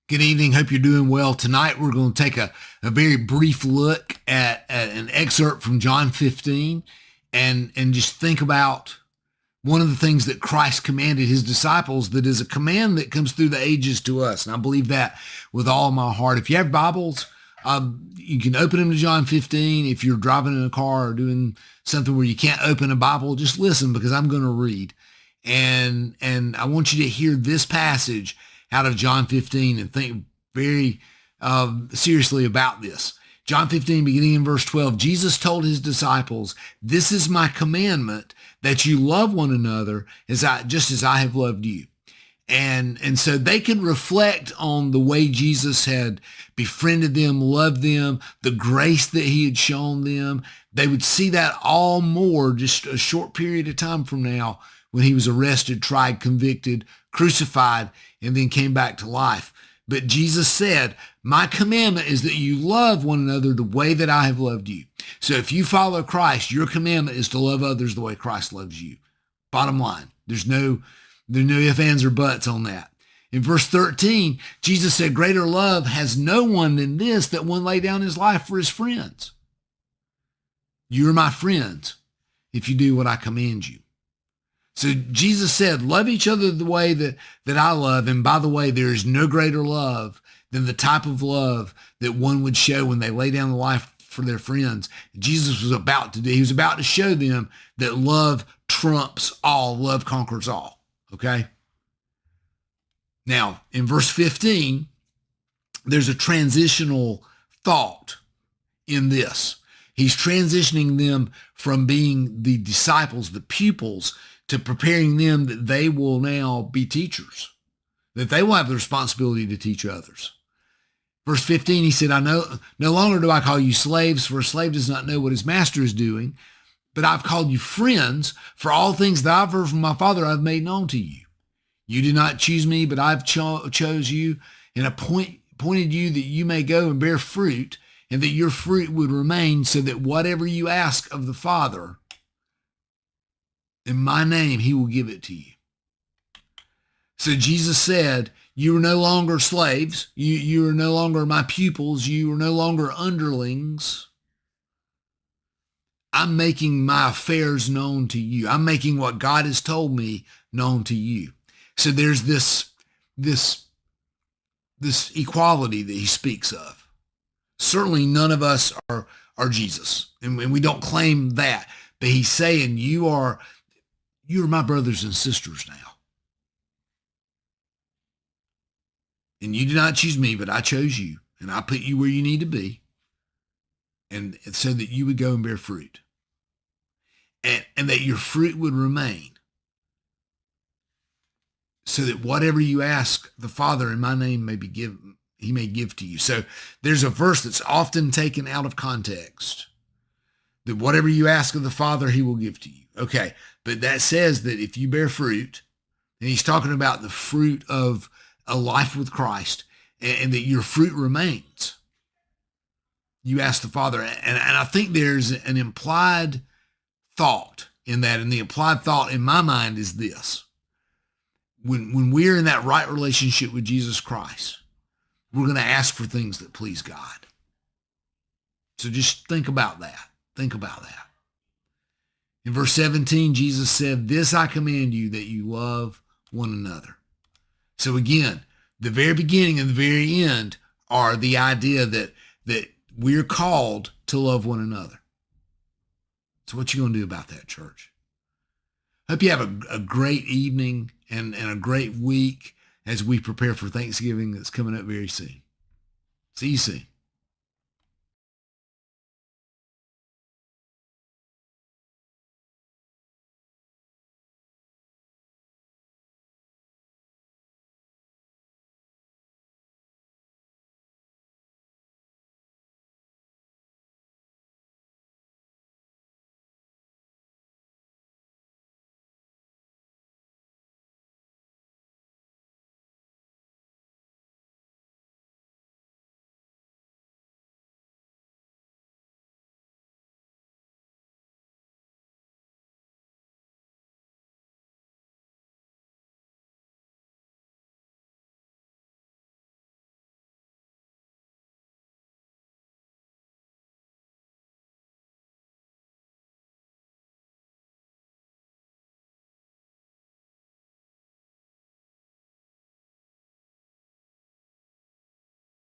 Good evening. Hope you're doing well. Tonight we're going to take a very brief look at an excerpt from John 15 and just think about one of the things that Christ commanded his disciples that is a command that comes through the ages to us. And I believe that with all my heart. If you have Bibles, you can open them to John 15. If you're driving in a car or doing something where you can't open a Bible, just listen because I'm going to read. And I want you to hear this passage out of John 15 and think very seriously about this. John 15, beginning in verse 12, Jesus told his disciples, "This is my commandment, that you love one another just as I have loved you." And so they could reflect on the way Jesus had befriended them, loved them, the grace that he had shown them. They would see that all more just a short period of time from now when he was arrested, tried, convicted, crucified, and then came back to life. But Jesus said, "My commandment is that you love one another the way that I have loved you." So if you follow Christ, your commandment is to love others the way Christ loves you. Bottom line, there's no ifs, ands, or buts on that. In verse 13, Jesus said, "Greater love has no one than this, that one lay down his life for his friends." You are my friends if you do what I command you. So Jesus said, love each other the way that I love. And by the way, there is no greater love than the type of love that one would show when they lay down the life for their friends. Jesus was about to do. He was about to show them that love trumps all. Love conquers all. Okay? Now, in verse 15, there's a transitional thought in this. He's transitioning them from being the disciples, the pupils, to preparing them that they will now be teachers, that they will have the responsibility to teach others. Verse 15, he said, no longer do I call you slaves, for a slave does not know what his master is doing, but I've called you friends, for all things that I've heard from my Father I've made known to you. You did not choose me, but I've chose you and appointed you that you may go and bear fruit, and that your fruit would remain, so that whatever you ask of the Father in my name, he will give it to you. So Jesus said, you are no longer slaves. You are no longer my pupils. You are no longer underlings. I'm making my affairs known to you. I'm making what God has told me known to you. So there's this equality that he speaks of. Certainly none of us are Jesus, and we don't claim that. But he's saying you are my brothers and sisters now. And you did not choose me, but I chose you, and I put you where you need to be, and so that you would go and bear fruit, and that your fruit would remain, so that whatever you ask the Father in my name he may give to you. So there's a verse that's often taken out of context, that whatever you ask of the Father, he will give to you. Okay, but that says that if you bear fruit, and he's talking about the fruit of a life with Christ, and that your fruit remains, you ask the Father. And I think there's an implied thought in that, and the implied thought in my mind is this. When we're in that right relationship with Jesus Christ, we're going to ask for things that please God. So just think about that. Think about that. In verse 17, Jesus said, "This I command you, that you love one another." So again, the very beginning and the very end are the idea that we're called to love one another. So what you going to do about that, church? Hope you have a great evening and a great week as we prepare for Thanksgiving that's coming up very soon. See you soon.